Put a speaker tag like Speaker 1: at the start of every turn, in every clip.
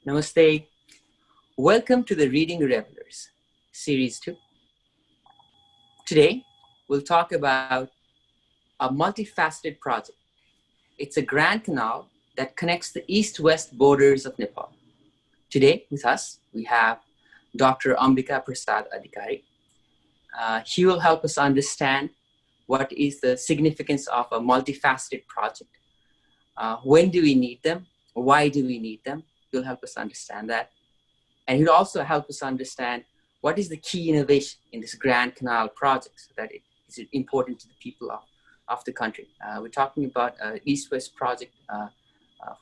Speaker 1: Namaste. Welcome to the Reading Revellers, Series 2. Today, we'll talk about a multifaceted project. It's a grand canal that connects the east-west borders of Nepal. Today, with us, we have Dr. Ambika Adhikari. He will help us understand what is the significance of a multifaceted project. When do we need them? Why do we need them? He'll help us understand that. And he'll also help us understand what is the key innovation in this Grand Canal project so that it is important to the people of the country. We're talking about an East-West project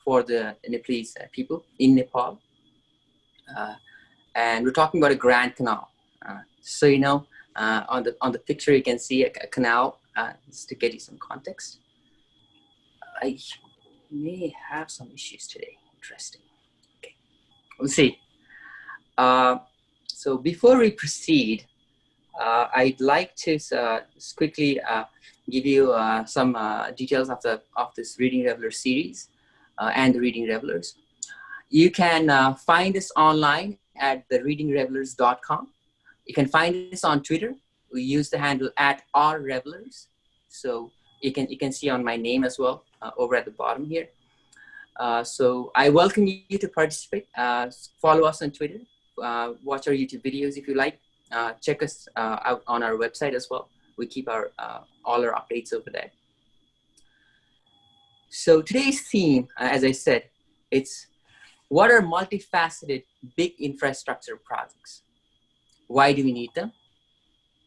Speaker 1: for the Nepalese people in Nepal. And we're talking about a Grand Canal. So you know, on the picture you can see a canal, just to get you some context. I may have some issues today. Interesting. Okay, we'll see. So before we proceed, I'd like to quickly give you some details of this Reading Reveller series and the Reading Revelers. You can find us online at thereadingrevellers.com. You can find us on Twitter. We use the handle @rrevellers. So you can see on my name as well over at the bottom here. So I welcome you to participate. Follow us on Twitter. Watch our YouTube videos if you like. Check us out on our website as well. We keep all our updates over there. So today's theme, as I said, it's what are multifaceted big infrastructure projects? Why do we need them?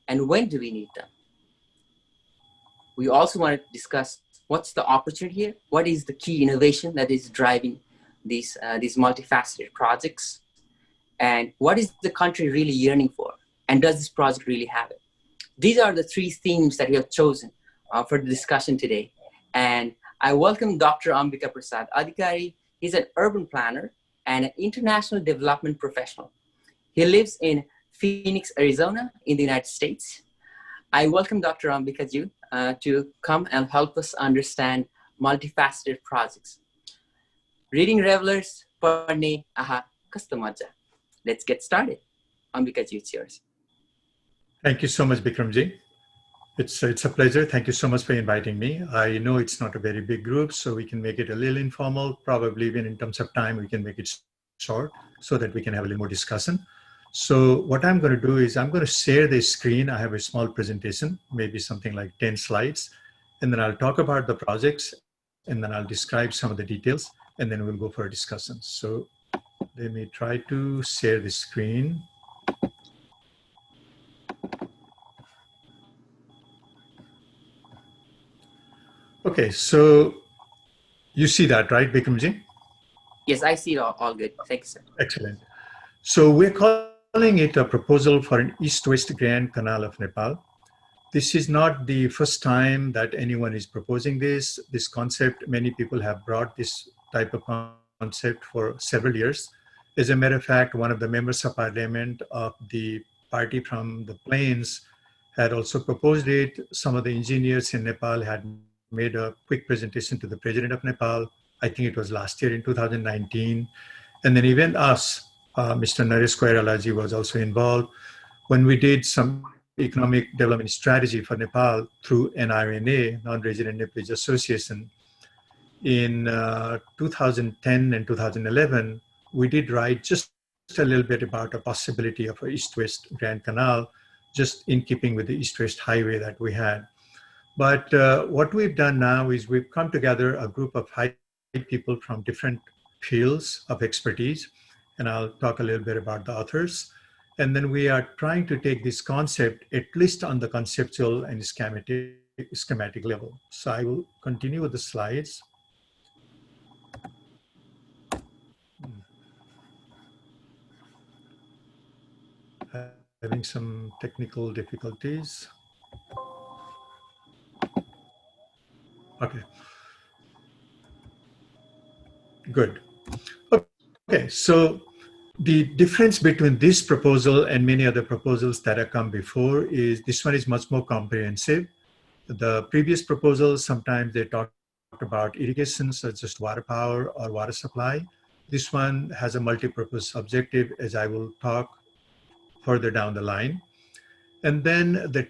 Speaker 1: And when do we need them? We also want to discuss what's the opportunity here? What is the key innovation that is driving these multifaceted projects? And what is the country really yearning for? And does this project really have it? These are the three themes that we have chosen for the discussion today. And I welcome Dr. Ambika Adhikari. He's an urban planner and an international development professional. He lives in Phoenix, Arizona in the United States. I welcome Dr. Ambika to come and help us understand multifaceted projects. Reading Revelers, Parne, aha, kasto maja. Let's get started. Ambika, it's yours.
Speaker 2: Thank you so much, Bikramji. It's a pleasure. Thank you so much for inviting me. I know it's not a very big group, so we can make it a little informal. Probably even in terms of time, we can make it short so that we can have a little more discussion. So what I'm going to do is I'm going to share the screen. I have a small presentation, maybe something like 10 slides, and then I'll talk about the projects, and then I'll describe some of the details, and then we'll go for a discussion. So let me try to share the screen. Okay, so you see that, right, Bikramji?
Speaker 1: Yes, I see it all good. Thanks, sir.
Speaker 2: Excellent. So we're calling it a proposal for an East-West Grand Canal of Nepal. This is not the first time that anyone is proposing this concept. Many people have brought this type of concept for several years. As a matter of fact, one of the members of parliament of the party from the plains had also proposed it. Some of the engineers in Nepal had made a quick presentation to the president of Nepal. I think it was last year in 2019. And then even us, Mr. Naresh was also involved when we did some economic development strategy for Nepal through NRNA, Non-Resident Nepalese Association. In 2010 and 2011, we did write just a little bit about a possibility of a East-West Grand Canal, just in keeping with the East-West highway that we had. But what we've done now is we've come together a group of high people from different fields of expertise, and I'll talk a little bit about the authors. And then we are trying to take this concept, at least on the conceptual and schematic level. So I will continue with the slides. Having some technical difficulties. Okay. Good. Okay, so the difference between this proposal and many other proposals that have come before is this one is much more comprehensive. The previous proposals, sometimes they talked about irrigation, so just water power or water supply. This one has a multi-purpose objective, as I will talk further down the line. And then the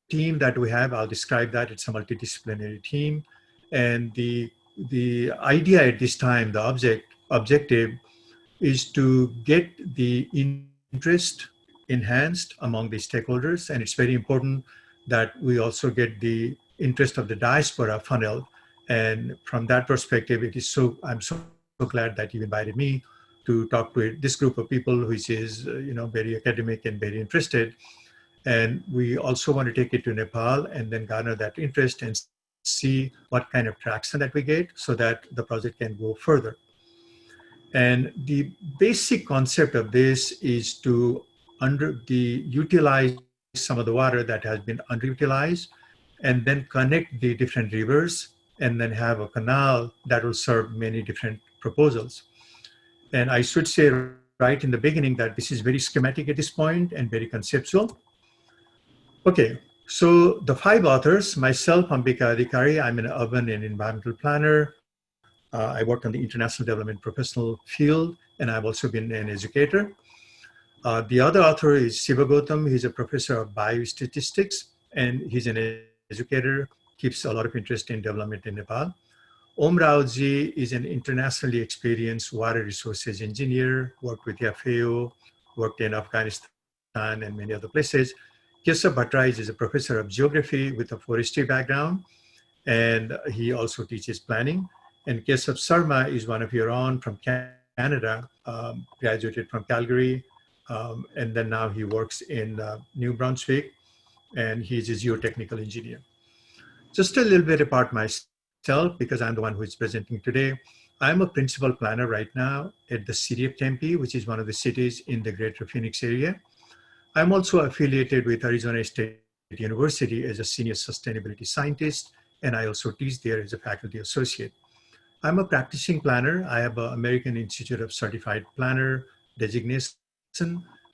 Speaker 2: team that we have, I'll describe that. It's a multidisciplinary team. And the idea at this time, the objective is to get the interest enhanced among the stakeholders. And it's very important that we also get the interest of the diaspora funneled. And from that perspective, I'm so glad that you invited me to talk to this group of people, which is very academic and very interested. And we also want to take it to Nepal and then garner that interest and see what kind of traction that we get so that the project can go further. And the basic concept of this is to utilize some of the water that has been underutilized and then connect the different rivers and then have a canal that will serve many different proposals. And I should say right in the beginning that this is very schematic at this point and very conceptual. Okay, so the 5 authors, myself, Ambika Adhikari, I'm an urban and environmental planner. I work on the international development professional field, and I've also been an educator. The other author is Siva Gautam. He's a professor of biostatistics, and he's an educator, keeps a lot of interest in development in Nepal. Om Raoji is an internationally experienced water resources engineer, worked with FAO, worked in Afghanistan and many other places. Keshav Bhatrai is a professor of geography with a forestry background, and he also teaches planning. And Keshav Sharma is one of your own from Canada, graduated from Calgary, and then now he works in New Brunswick, and he's a geotechnical engineer. Just a little bit about myself, because I'm the one who is presenting today. I'm a principal planner right now at the city of Tempe, which is one of the cities in the greater Phoenix area. I'm also affiliated with Arizona State University as a senior sustainability scientist, and I also teach there as a faculty associate. I'm a practicing planner. I have an American Institute of Certified Planner designation.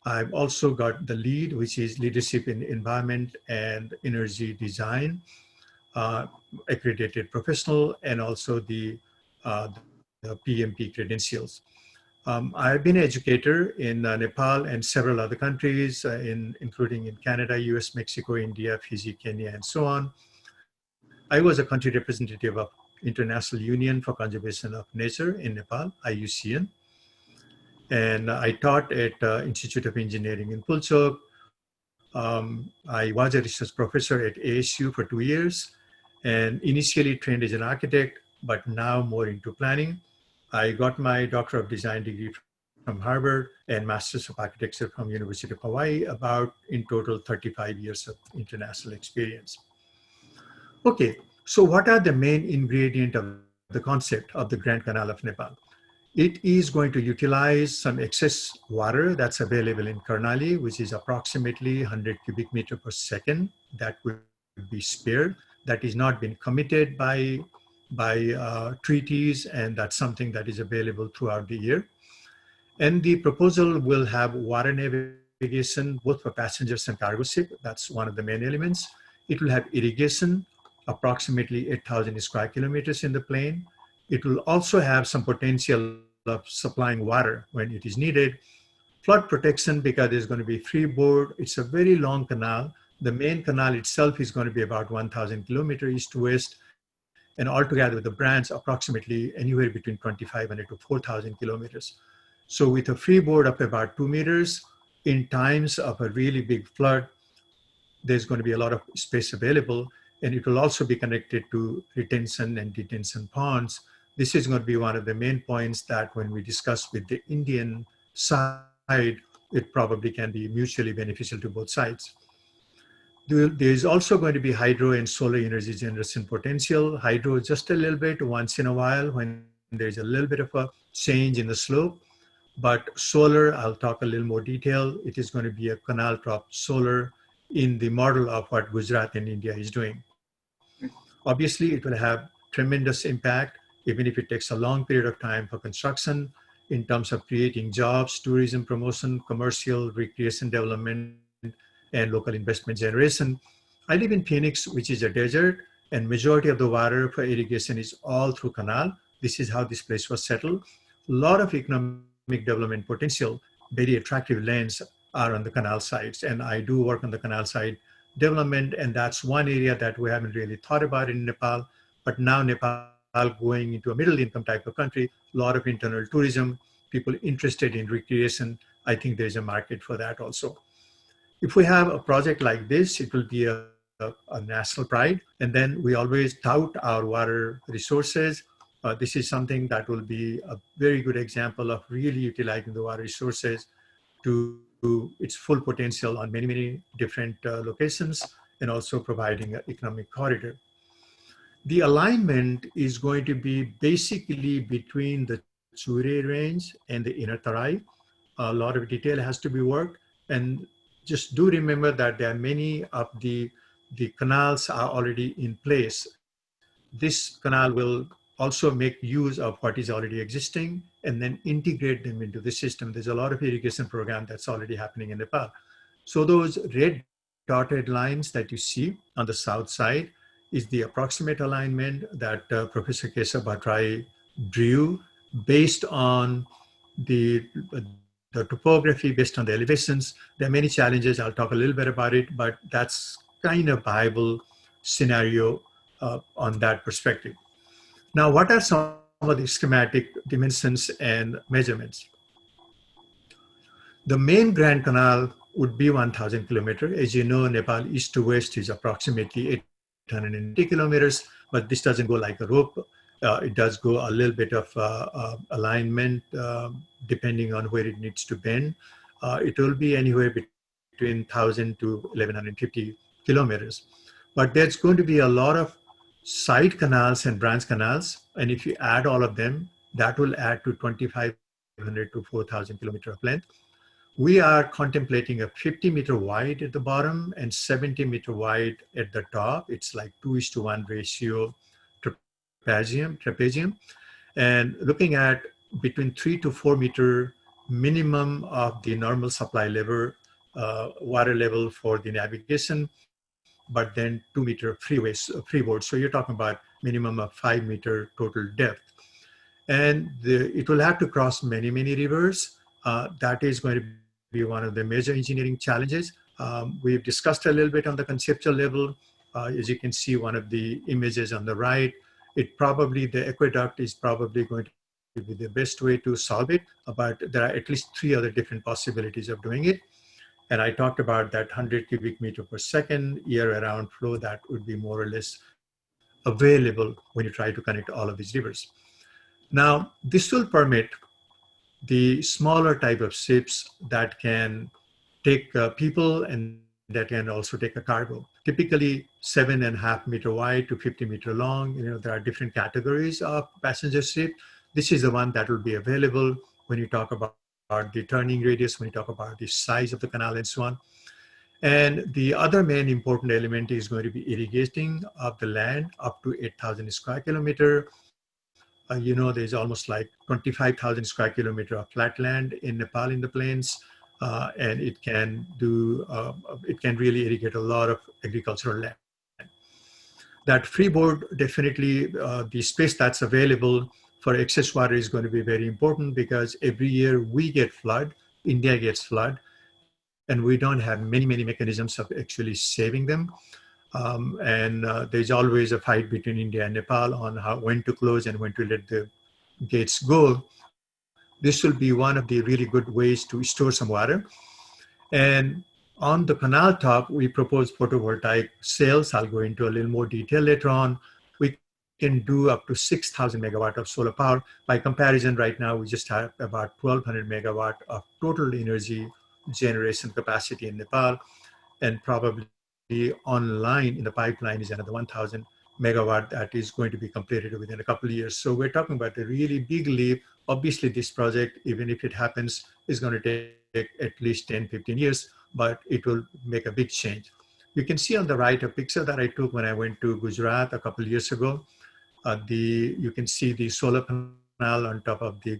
Speaker 2: I've also got the LEED, which is Leadership in Environment and Energy Design, accredited professional, and also the PMP credentials. I've been an educator in Nepal and several other countries, including in Canada, US, Mexico, India, Fiji, Kenya, and so on. I was a country representative of International Union for Conservation of Nature in Nepal, IUCN. And I taught at Institute of Engineering in Pulchok. I was a research professor at ASU for 2 years and initially trained as an architect, but now more into planning. I got my Doctor of Design degree from Harvard and Masters of Architecture from University of Hawaii, about in total 35 years of international experience. Okay, so what are the main ingredient of the concept of the Grand Canal of Nepal? It is going to utilize some excess water that's available in Karnali, which is approximately 100 cubic meter per second that would be spared, that is not been committed by treaties, and that's something that is available throughout the year. And the proposal will have water navigation both for passengers and cargo ship. That's one of the main elements. It will have irrigation, approximately 8,000 square kilometers in the plain. It will also have some potential of supplying water when it is needed. Flood protection, because there's going to be freeboard. It's a very long canal. The main canal itself is going to be about 1,000 kilometers east to west, and altogether with the branch, approximately anywhere between 2,500 to 4,000 kilometers. So with a freeboard of about 2 meters, in times of a really big flood, there's going to be a lot of space available, and it will also be connected to retention and detention ponds. This is going to be one of the main points that when we discuss with the Indian side, it probably can be mutually beneficial to both sides. There's also going to be hydro and solar energy generation potential. Hydro just a little bit once in a while when there's a little bit of a change in the slope. But solar, I'll talk a little more detail. It is going to be a canal top solar in the model of what Gujarat and India is doing. Obviously, it will have tremendous impact, even if it takes a long period of time for construction, in terms of creating jobs, tourism promotion, commercial, recreation development, and local investment generation. I live in Phoenix, which is a desert, and majority of the water for irrigation is all through canal. This is how this place was settled. lot of economic development potential, very attractive lands are on the canal sides. And I do work on the canal side development, and that's one area that we haven't really thought about in Nepal. But now Nepal going into a middle income type of country, a lot of internal tourism, people interested in recreation. I think there's a market for that also. If we have a project like this, it will be a national pride. And then we always tout our water resources. This is something that will be a very good example of really utilizing the water resources to its full potential on many, many different locations, and also providing an economic corridor. The alignment is going to be basically between the Chure range and the inner Tarai. A lot of detail has to be worked. And just do remember that there are many of the canals are already in place. This canal will also make use of what is already existing and then integrate them into the system. There's a lot of irrigation program that's already happening in Nepal. So those red dotted lines that you see on the south side is the approximate alignment that Professor Keshav Bhattrai drew based on the, the topography, based on the elevations. There are many challenges. I'll talk a little bit about it, but that's kind of viable scenario on that perspective. Now, what are some of the schematic dimensions and measurements? The main Grand Canal would be 1,000 kilometers. As you know, Nepal east to west is approximately 850 kilometers, but this doesn't go like a rope. It does go a little bit of alignment depending on where it needs to bend. It will be anywhere between 1,000 to 1,150 kilometers. But there's going to be a lot of side canals and branch canals. And if you add all of them, that will add to 2,500 to 4,000 kilometers of length. We are contemplating a 50-meter wide at the bottom and 70-meter wide at the top. It's like 2:1 ratio trapezium. And looking at between 3 to 4 meter minimum of the normal supply level, water level for the navigation, but then 2-meter freeboard. So you're talking about minimum of 5-meter total depth. And it will have to cross many, many rivers. That is going to be one of the major engineering challenges. We've discussed a little bit on the conceptual level. As you can see, one of the images on the right, the aqueduct is probably going to be the best way to solve it, but there are at least 3 other different possibilities of doing it. And I talked about that 100 cubic meter per second year-round flow that would be more or less available when you try to connect all of these rivers. Now, this will permit the smaller type of ships that can take people and that can also take a cargo. Typically 7.5 meter wide to 50 meter long. There are different categories of passenger ship. This is the one that will be available when you talk about the turning radius, when you talk about the size of the canal and so on. And the other main important element is going to be irrigating of the land up to 8,000 square kilometer. There's almost like 25,000 square kilometer of flat land in Nepal in the plains, and it can really irrigate a lot of agricultural land. That freeboard, definitely the space that's available for excess water is going to be very important, because every year we get flood, India gets flood, and we don't have many, many mechanisms of actually saving them. And there's always a fight between India and Nepal on when to close and when to let the gates go. This will be one of the really good ways to store some water. And on the canal top, we propose photovoltaic cells. I'll go into a little more detail later on. We can do up to 6,000 megawatt of solar power. By comparison, right now, we just have about 1,200 megawatt of total energy generation capacity in Nepal. And probably online in the pipeline is another 1,000 megawatt that is going to be completed within a couple of years. So we're talking about a really big leap. Obviously, this project, even if it happens, is going to take at least 10, 15 years, but it will make a big change. You can see on the right a picture that I took when I went to Gujarat a couple of years ago. You can see the solar panel on top of the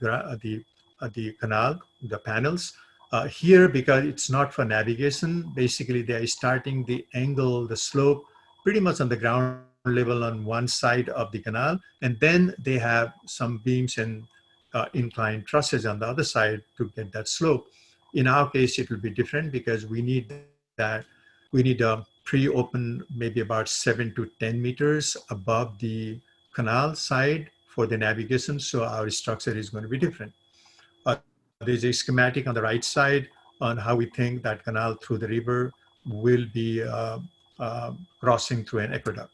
Speaker 2: canal, the panels. Here, because it's not for navigation, basically they are starting the angle, the slope, pretty much on the ground level on one side of the canal. And then they have some beams and inclined trusses on the other side to get that slope. In our case, it will be different because we need that. We need a pre-open, maybe about 7 to 10 meters above the canal side for the navigation. So our structure is going to be different. There's a schematic on the right side on how we think that canal through the river will be crossing through an aqueduct.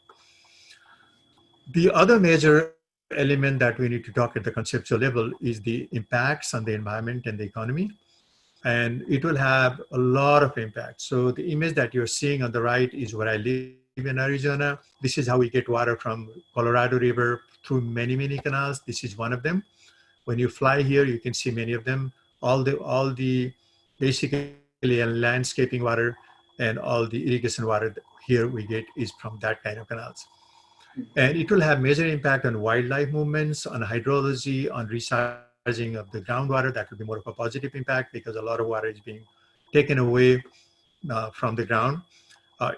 Speaker 2: The other major element that we need to talk at the conceptual level is the impacts on the environment and the economy. And it will have a lot of impact. So the image that you're seeing on the right is where I live in Arizona. This is how we get water from Colorado River through many, many canals. This is one of them. When you fly here, you can see many of them. All the basically landscaping water and all the irrigation water here we get is from that kind of canals. And it will have major impact on wildlife movements, on hydrology, on recharging of the groundwater. That will be more of a positive impact because a lot of water is being taken away from the ground.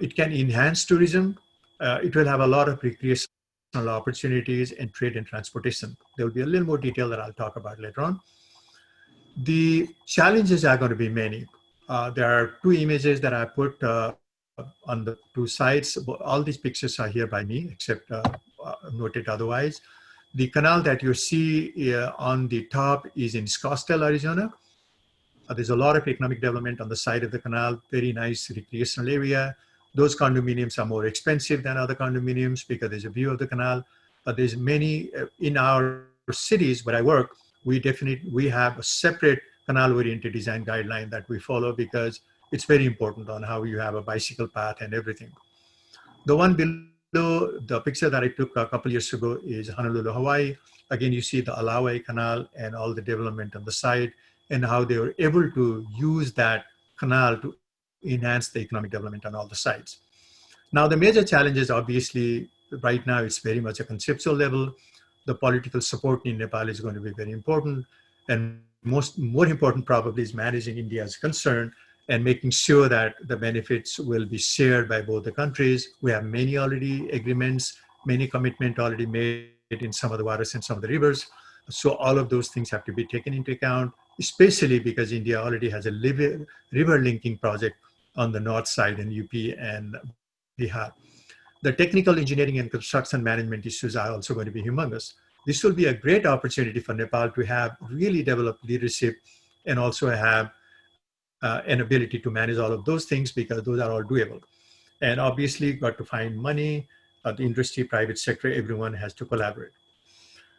Speaker 2: It can enhance tourism. It will have a lot of recreational opportunities and trade and transportation. There will be a little more detail that I'll talk about later on. The challenges are going to be many. There are two images that I put on the two sides. All these pictures are here by me, except noted otherwise. The canal that you see on the top is in Scottsdale, Arizona. There's a lot of economic development on the side of the canal, very nice recreational area. Those condominiums are more expensive than other condominiums because there's a view of the canal. There's many in our cities where I work. We have a separate canal-oriented design guideline that we follow because it's very important on how you have a bicycle path and everything. The one below, the picture that I took a couple years ago is Honolulu, Hawaii. Again, you see the Alawai Canal and all the development on the side and how they were able to use that canal to enhance the economic development on all the sides. Now, the major challenges, obviously, right now, it's very much a conceptual level. The political support in Nepal is going to be very important. And more important probably is managing India's concern and making sure that the benefits will be shared by both the countries. We have many already agreements, many commitments already made in some of the waters and some of the rivers. So all of those things have to be taken into account, especially because India already has a river linking project on the north side in UP and Bihar. The technical engineering and construction management issues are also going to be humongous. This will be a great opportunity for Nepal to have really developed leadership and also have an ability to manage all of those things because those are all doable. And obviously got to find money, the industry, private sector, everyone has to collaborate.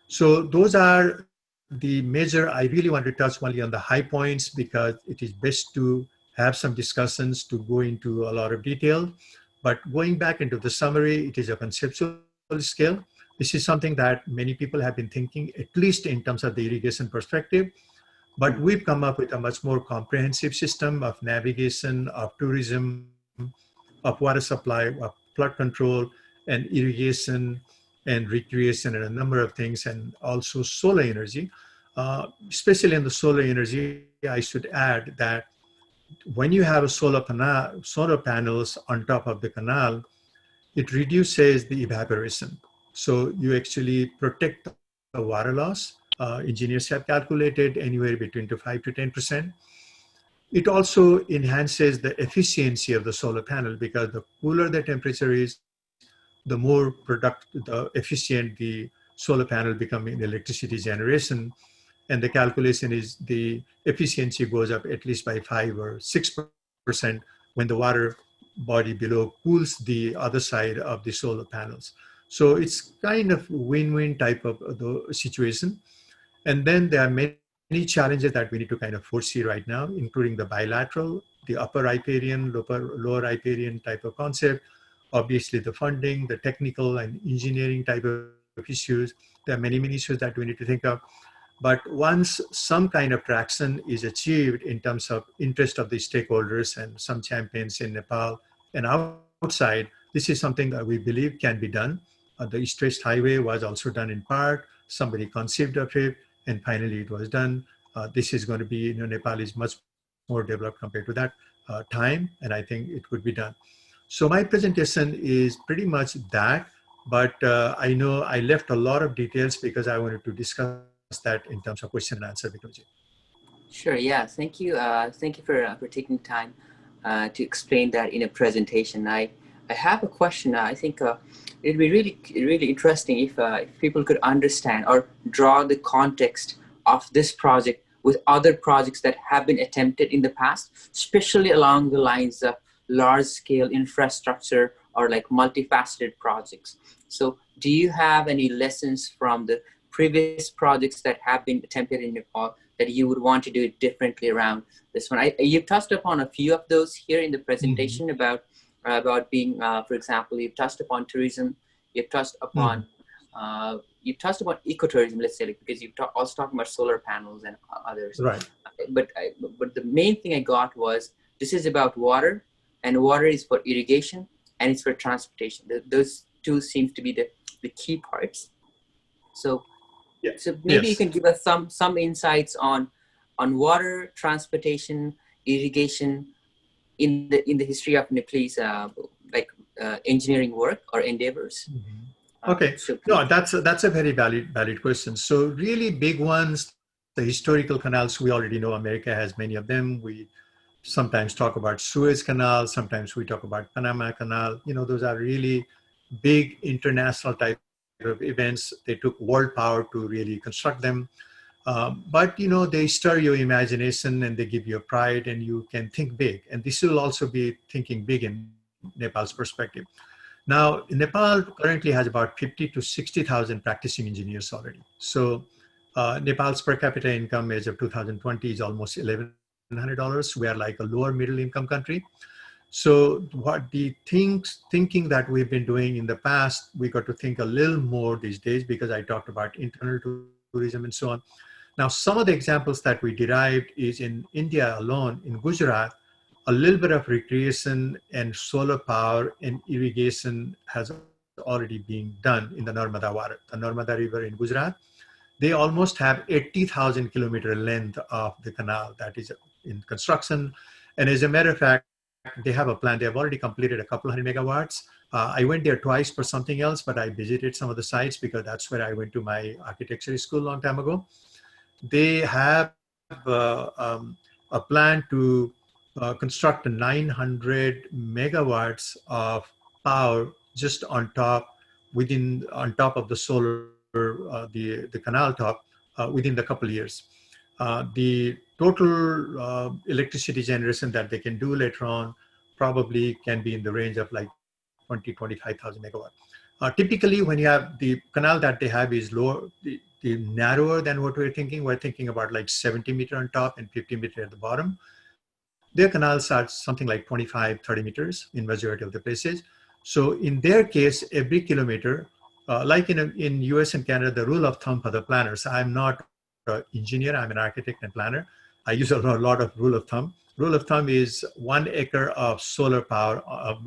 Speaker 2: So those are the major, I really want to touch only on the high points because it is best to have some discussions to go into a lot of detail. But going back into the summary, it is a conceptual scale. This is something that many people have been thinking, at least in terms of the irrigation perspective. But we've come up with a much more comprehensive system of navigation, of tourism, of water supply, of flood control, and irrigation, and recreation, and a number of things, and also solar energy. Especially in the solar energy, I should add that when you have a solar panels on top of the canal, it reduces the evaporation. So you actually protect the water loss. Engineers have calculated anywhere between to 5 to 10%. It also enhances the efficiency of the solar panel because the cooler the temperature is, the more the efficient the solar panel become in electricity generation. And the calculation is the efficiency goes up at least by 5 or 6% when the water body below cools the other side of the solar panels. So it's kind of win-win type of the situation. And then there are many challenges that we need to kind of foresee right now, including the bilateral, the upper riparian, lower riparian type of concept, obviously the funding, the technical and engineering type of issues. There are many, many issues that we need to think of. But once some kind of traction is achieved in terms of interest of the stakeholders and some champions in Nepal and outside, this is something that we believe can be done. The East-West Highway was also done in part. Somebody conceived of it, and finally it was done. This is going to be, Nepal is much more developed compared to that time, and I think it could be done. So my presentation is pretty much that, but I know I left a lot of details because I wanted to discuss a lot that in terms of question and answer, Vikramji.
Speaker 1: Sure. Yeah. Thank you. Thank you for taking time to explain that in a presentation. I have a question. I think it'd be really interesting if people could understand or draw the context of this project with other projects that have been attempted in the past, especially along the lines of large scale infrastructure or like multifaceted projects. So, do you have any lessons from the previous projects that have been attempted in Nepal that you would want to do it differently around this one? You've touched upon a few of those here in the presentation about being, for example, you've touched upon tourism, you've touched upon ecotourism, let's say, like, because you've also talking about solar panels and others.
Speaker 2: Right.
Speaker 1: But the main thing I got was this is about water, and water is for irrigation and it's for transportation. Those two seems to be the key parts. So
Speaker 2: Yeah.
Speaker 1: so maybe you
Speaker 2: Yes.
Speaker 1: can give us some insights on water, transportation, irrigation in the history of Nepalese engineering work or endeavors.
Speaker 2: Okay.
Speaker 1: So
Speaker 2: No,
Speaker 1: please.
Speaker 2: that's a very valid question. So really big ones, the historical canals, we already know America has many of them. We sometimes talk about Suez Canal, sometimes we talk about Panama Canal. Those are really big international type of events. They took world power to really construct them. But they stir your imagination and they give you a pride and you can think big. And this will also be thinking big in Nepal's perspective. Now, Nepal currently has about 50 to 60,000 practicing engineers already. So Nepal's per capita income as of 2020 is almost $1,100. We are like a lower middle income country. So what the thinking that we've been doing in the past, we got to think a little more these days because I talked about internal tourism and so on. Now, some of the examples that we derived is in India alone, in Gujarat, a little bit of recreation and solar power and irrigation has already been done in the Narmada water. The Narmada River in Gujarat, they almost have 80,000 kilometer length of the canal that is in construction. And as a matter of fact, they have a plan. They have already completed a couple hundred megawatts. I went there twice for something else, but I visited some of the sites because that's where I went to my architecture school a long time ago. They have a plan to construct 900 megawatts of power just on top of the solar, the canal top within the couple of years. The total electricity generation that they can do later on probably can be in the range of like 25,000 megawatt. Typically, when you have the canal that they have is lower, the narrower than what we're thinking. We're thinking about like 70-meter on top and 50-meter at the bottom. Their canals are something like 25, 30 meters in majority of the places. So in their case, every kilometer, like in US and Canada, the rule of thumb for the planners, I'm not an engineer, I'm an architect and planner. I use a lot of rule of thumb. Rule of thumb is 1 acre of solar power,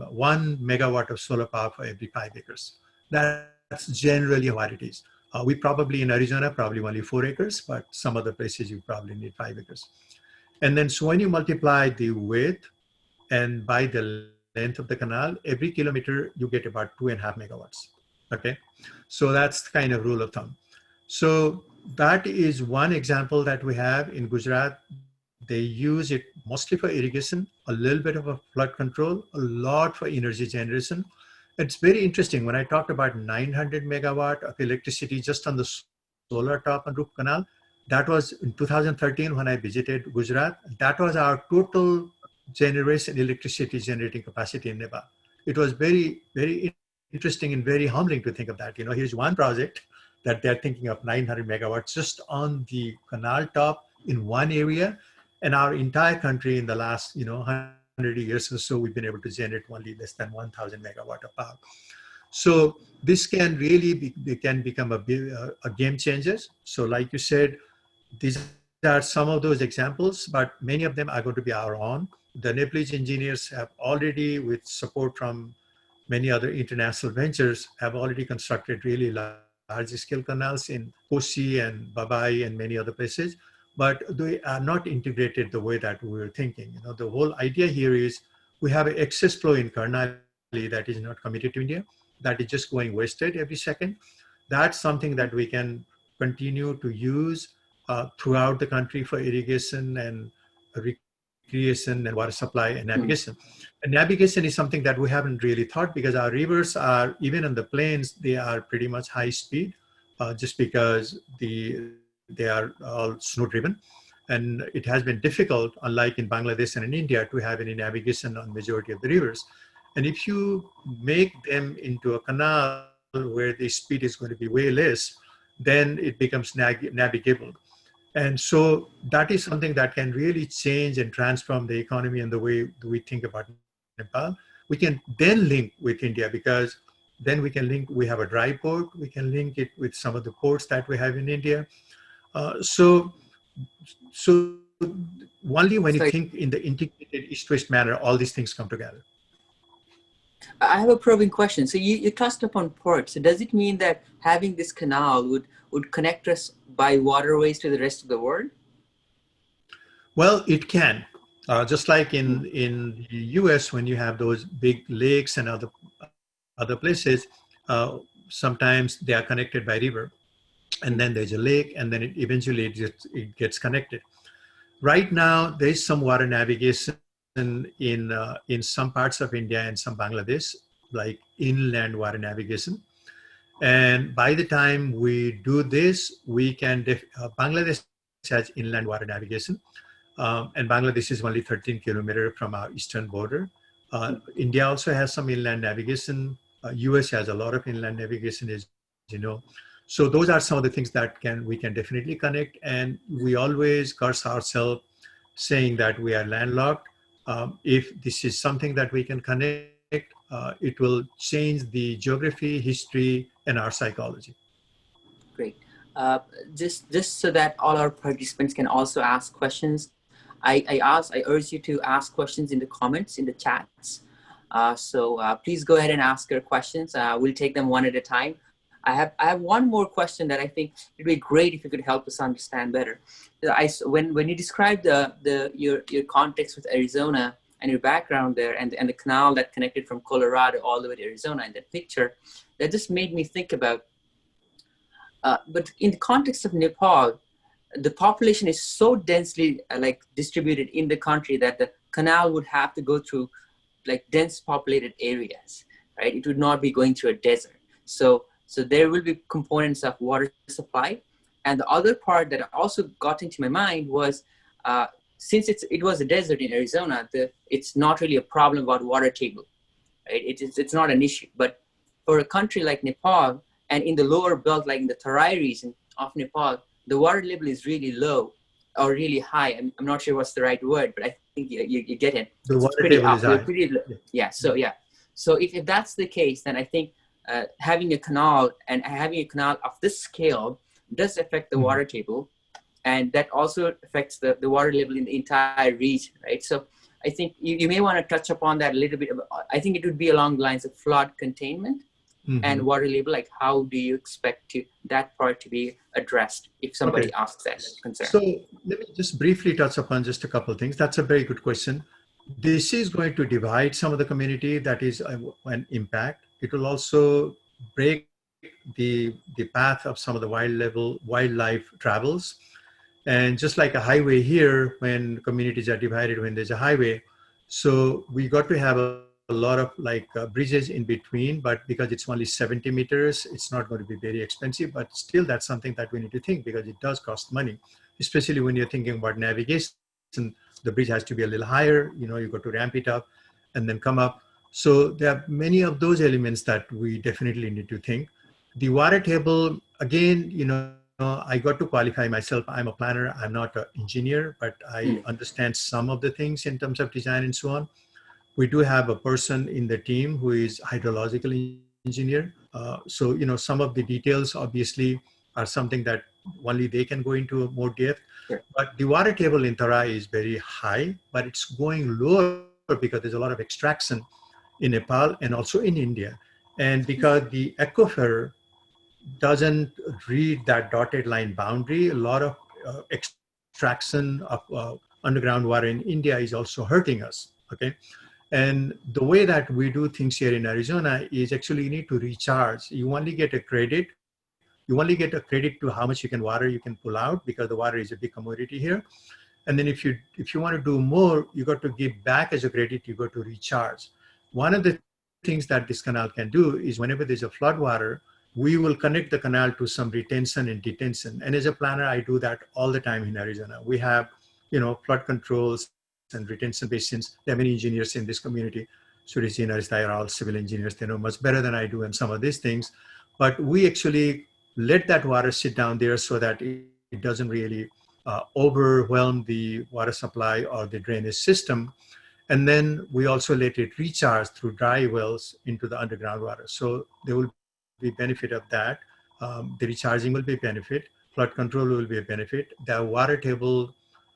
Speaker 2: 1 megawatt of solar power for every 5 acres. That's generally what it is. We probably in Arizona, probably only 4 acres, but some other places you probably need 5 acres. And then so when you multiply the width and by the length of the canal, every kilometer you get about 2.5 megawatts. Okay, so that's the kind of rule of thumb. So that is one example that we have in Gujarat. They use it mostly for irrigation, a little bit of a flood control, a lot for energy generation. It's very interesting. When I talked about 900 megawatt of electricity just on the solar top and roof canal, that was in 2013 when I visited Gujarat. That was our total electricity generating capacity in Nepal. It was very interesting and very humbling to think of that. Here's one project that they're thinking of 900 megawatts just on the canal top in one area. And our entire country in the last 100 years or so, we've been able to generate only less than 1,000 megawatt of power. So this can really can become a game changer. So like you said, these are some of those examples, but many of them are going to be our own. The Nepalese engineers have already, with support from many other international ventures, have already constructed really large scale canals in Kosi and Babai and many other places, but they are not integrated the way that we were thinking. The whole idea here is we have an excess flow in Karnali that is not committed to India, that is just going wasted every second. That's something that we can continue to use throughout the country for irrigation and recreation and water supply and navigation. And navigation is something that we haven't really thought, because our rivers are, even on the plains, they are pretty much high speed, just because they are all snow driven. And it has been difficult, unlike in Bangladesh and in India, to have any navigation on majority of the rivers. And if you make them into a canal where the speed is going to be way less, then it becomes navigable. And so that is something that can really change and transform the economy and the way we think about Nepal. We can then link with India, because then we can link, we have a dry port, we can link it with some of the ports that we have in India. So only when you think
Speaker 1: Sorry,
Speaker 2: in the integrated east-west manner, all these things come together.
Speaker 1: I have a probing question. So you touched upon ports. So does it mean that having this canal would connect us by waterways to the rest of the world?
Speaker 2: Well, it can. Just like
Speaker 1: Hmm.
Speaker 2: in the US, when you have those big lakes and other places, sometimes they are connected by river, and then there's a lake, and then eventually it gets connected. Right now, there is some water navigation in some parts of India and some Bangladesh, like inland water navigation. And by the time we do this, we can, Bangladesh has inland water navigation. And Bangladesh is only 13 kilometers from our eastern border. India also has some inland navigation. US has a lot of inland navigation, as you know. So those are some of the things that we can definitely connect. And we always curse ourselves saying that we are landlocked. If this is something that we can connect, it will change the geography, history, and our psychology.
Speaker 1: Great. Just so that all our participants can also ask questions, I urge you to ask questions in the comments, in the chats. Please go ahead and ask your questions. We'll take them one at a time. I have one more question that I think it'd be great if you could help us understand better. When you described your context with Arizona and your background there, and the canal that connected from Colorado all the way to Arizona in that picture, that just made me think about. But in the context of Nepal, the population is so densely distributed in the country that the canal would have to go through like dense populated areas, right? It would not be going through a desert. So there will be components of water supply. And the other part that also got into my mind was, since it was a desert in Arizona, it's not really a problem about water table, right? It's not an issue. But for a country like Nepal, and in the lower belt, like in the Tarai region of Nepal, the water level is really low or really high. I'm not sure what's the right word, but I think you get it.
Speaker 2: The
Speaker 1: It's
Speaker 2: water
Speaker 1: pretty
Speaker 2: table
Speaker 1: up.
Speaker 2: is
Speaker 1: They're
Speaker 2: high.
Speaker 1: pretty low. Yeah. So if that's the case, then I think having a canal of this scale does affect the water table, and that also affects the water level in the entire region, right? So I think you may want to touch upon that a little bit. I think it would be along the lines of flood containment and water level. Like, how do you expect that part to be addressed if
Speaker 2: Okay.
Speaker 1: somebody asks that concern?
Speaker 2: So let me just briefly touch upon just a couple of things. That's a very good question. This is going to divide some of the community. That is an impact. It will also break the path of some of the wildlife travels. And just like a highway here, when communities are divided, when there's a highway, so we got to have a lot of bridges in between, but because it's only 70 meters, it's not going to be very expensive, but still that's something that we need to think, because it does cost money, especially when you're thinking about navigation. The bridge has to be a little higher, you got to ramp it up and then come up. So there are many of those elements that we definitely need to think. The water table, again, I got to qualify myself. I'm a planner, I'm not an engineer, but I understand some of the things in terms of design and so on. We do have a person in the team who is hydrological engineer. So some of the details obviously are something that only they can go into more depth.
Speaker 1: Sure.
Speaker 2: But the water table in Tarai is very high, but it's going lower because there's a lot of extraction in Nepal and also in India. And because the aquifer doesn't read that dotted line boundary, a lot of extraction of underground water in India is also hurting us. Okay. And the way that we do things here in Arizona is actually you need to recharge. You only get a credit You only get a credit to how much you can water, you can pull out, because the water is a big commodity here. And then if you want to do more, you got to give back as a credit, you got to recharge. One of the things that this canal can do is whenever there's a flood water, we will connect the canal to some retention and detention. And as a planner, I do that all the time in Arizona. We have, flood controls and retention basins. There are many engineers in this community. Suresh, they are all civil engineers. They know much better than I do in some of these things. But we actually let that water sit down there so that it doesn't really overwhelm the water supply or the drainage system. And then we also let it recharge through dry wells into the underground water. So there will be benefit of that. The recharging will be a benefit. Flood control will be a benefit. The water table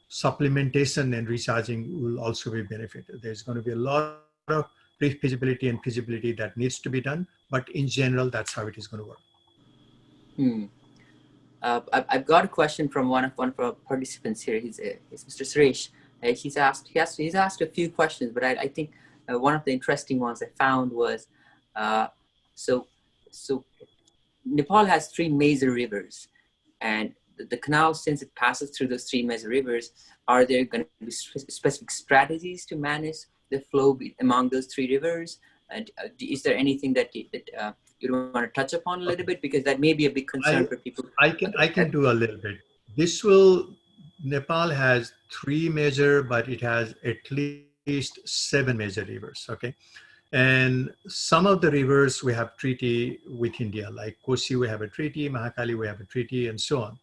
Speaker 2: supplementation and recharging will also be a benefit. There's going to be a lot of pre-feasibility and feasibility that needs to be done. But in general, that's how it is going to work.
Speaker 1: Hmm. I've got a question from one of our participants here. He's Mr. Suresh. He's asked a few questions, but I think one of the interesting ones I found was, uh, so so Nepal has three major rivers, and the canal, since it passes through those three major rivers, are there going to be specific strategies to manage the flow among those three rivers? And is there anything that you want to touch upon a little bit, because that may be a big concern
Speaker 2: I,
Speaker 1: for people?
Speaker 2: I can do a little bit. This will, Nepal has three major, but it has at least seven major rivers. Okay. And some of the rivers we have treaty with India, like Kosi, we have a treaty, Mahakali, we have a treaty, and so on.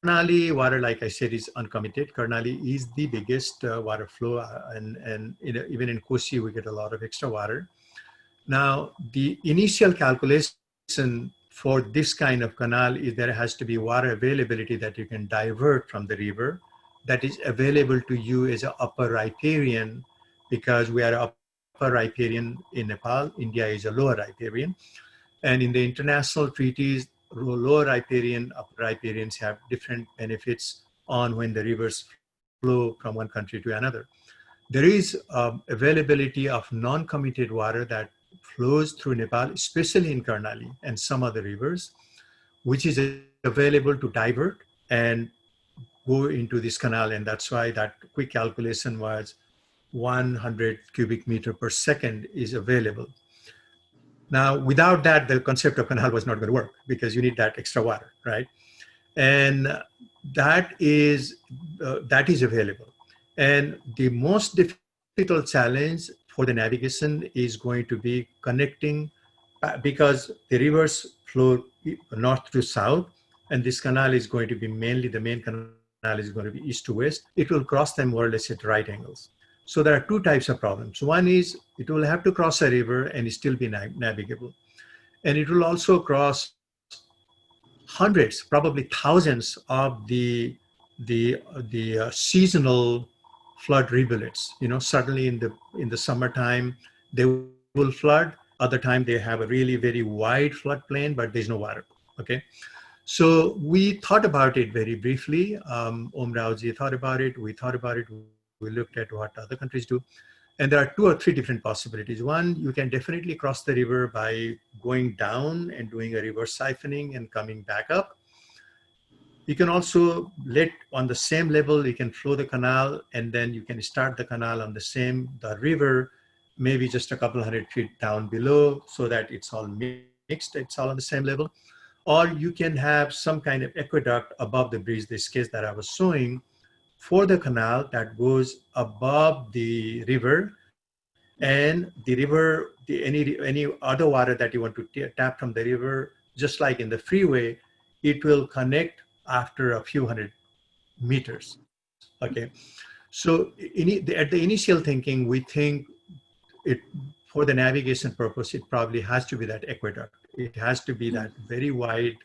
Speaker 2: Karnali water, like I said, is uncommitted. Karnali is the biggest water flow, and even in Kosi, we get a lot of extra water. Now, the initial calculation for this kind of canal is there has to be water availability that you can divert from the river that is available to you as an upper riparian, because we are upper riparian in Nepal. India is a lower riparian. And in the international treaties, lower riparian, upper riparians have different benefits on when the rivers flow from one country to another. There is availability of non-committed water that flows through Nepal, especially in Karnali and some other rivers, which is available to divert and go into this canal. And that's why that quick calculation was 100 cubic meter per second is available. Now, without that, the concept of canal was not going to work, because you need that extra water, right? And that is available. And the most difficult challenge for the navigation is going to be connecting, because the rivers flow north to south, and this canal is going to be mainly, the main canal is going to be east to west. It will cross them more or less at right angles. So there are two types of problems. One is it will have to cross a river and still be navigable. And it will also cross hundreds, probably thousands of the seasonal flood rivulets. Suddenly in the summertime they will flood. Other time they have a really very wide floodplain, but there's no water. Okay, so we thought about it very briefly. Om Raoji thought about it. We thought about it. We looked at what other countries do. And there are two or three different possibilities. One, you can definitely cross the river by going down and doing a reverse siphoning and coming back up. You can also let on the same level, you can flow the canal, and then you can start the canal on the river, maybe just a couple 100 feet down below, so that it's all mixed, it's all on the same level. Or you can have some kind of aqueduct above the bridge, this case that I was showing, for the canal that goes above the river. And the river, any other water that you want to tap from the river, just like in the freeway, it will connect after a few hundred meters. Okay, so at the initial thinking, we think it, for the navigation purpose, it probably has to be that aqueduct. It has to be that very wide,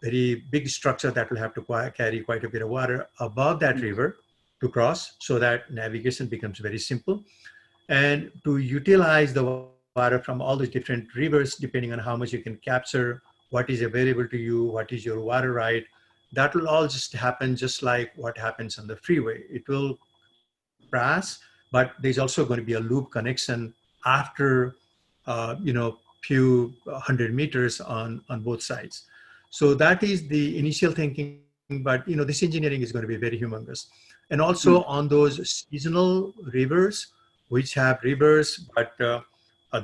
Speaker 2: very big structure that will have to carry quite a bit of water above that river to cross, so that navigation becomes very simple. And to utilize the water from all these different rivers, depending on how much you can capture, what is available to you, what is your water right, that will all just happen just like what happens on the freeway. It will pass, but there's also going to be a loop connection after, few hundred meters on both sides. So that is the initial thinking, but this engineering is going to be very humongous. And also
Speaker 1: Hmm.
Speaker 2: on those seasonal rivers, which have rivers, but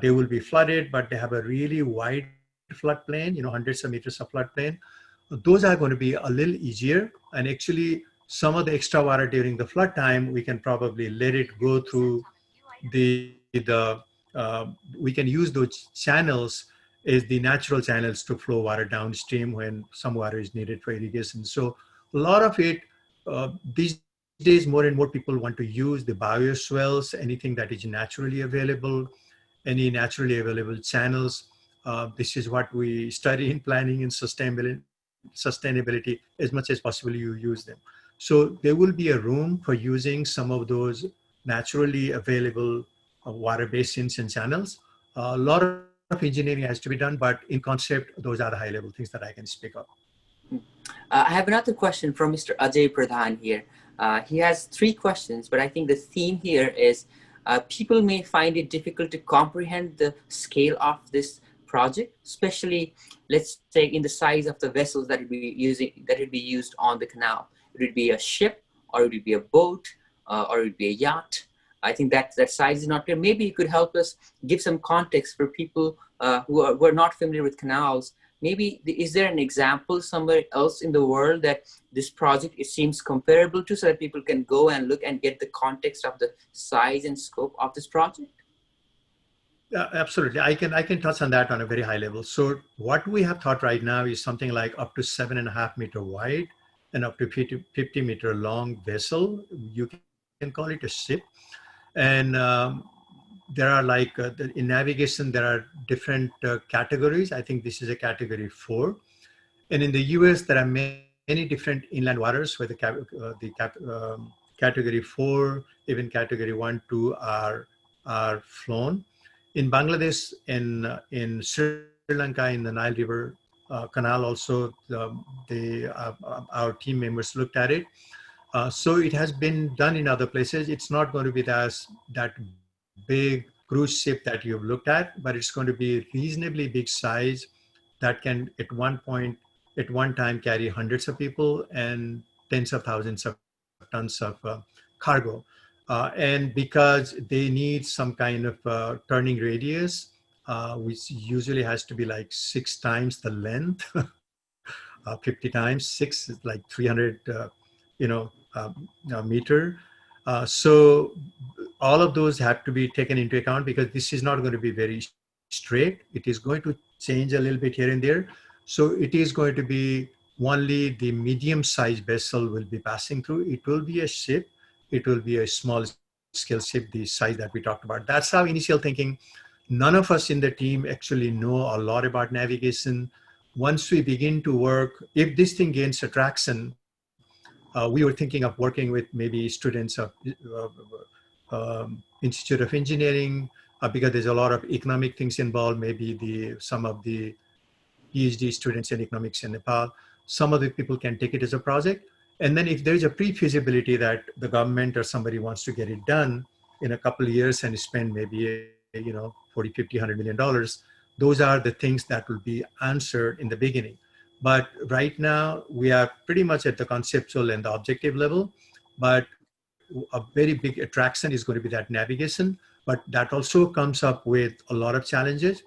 Speaker 2: they will be flooded, but they have a really wide floodplain, hundreds of meters of floodplain. Those are going to be a little easier. And actually, some of the extra water during the flood time, we can probably let it go through we can use those channels as the natural channels to flow water downstream when some water is needed for irrigation. So a lot of it these days, more and more people want to use the bioswales, anything that is naturally available, any naturally available channels. This is what we study in planning and sustainability. As much as possible, you use them. So there will be a room for using some of those naturally available water basins and channels. A lot of engineering has to be done, but in concept, those are the high level things that I can speak of.
Speaker 1: I have another question from Mr. Ajay Pradhan here. He has three questions, but I think the theme here is people may find it difficult to comprehend the scale of this project, especially, let's say, in the size of the vessels that would be used on the canal. It would be a ship, or it would be a boat, or it would be a yacht. I think that size is not clear. Maybe you could help us give some context for people who are not familiar with canals. Maybe is there an example somewhere else in the world that this project it seems comparable to, so that people can go and look and get the context of the size and scope of this project?
Speaker 2: Absolutely. I can touch on that on a very high level. So what we have thought right now is something like up to 7.5 meter wide and up to 50 meter long vessel. You can call it a ship. And there are like in navigation, there are different categories. I think this is a category 4. And in the US, there are many different inland waters where category 4, even category 1, 2 are flown. In Bangladesh, in Sri Lanka, in the Nile River Canal, also our team members looked at it. So it has been done in other places. It's not going to be that big cruise ship that you've looked at, but it's going to be reasonably big size that can at one time carry hundreds of people and tens of thousands of tons of cargo. And because they need some kind of turning radius, which usually has to be like 6 times the length, 50 times 6 is like 300 you know meter. So all of those have to be taken into account, because this is not going to be very straight. It is going to change a little bit here and there. So it is going to be only the medium sized vessel will be passing through. It will be a ship. It will be a small scale ship, the size that we talked about. That's our initial thinking. None of us in the team actually know a lot about navigation. Once we begin to work, if this thing gains attraction, we were thinking of working with maybe students of Institute of Engineering, because there's a lot of economic things involved. Maybe some of the PhD students in economics in Nepal. Some of the people can take it as a project. And then if there's a pre-feasibility that the government or somebody wants to get it done in a couple of years and spend maybe 40, 50, $100 million, those are the things that will be answered in the beginning. But right now, we are pretty much at the conceptual and the objective level. But a very big attraction is going to be that navigation. But that also comes up with a lot of challenges.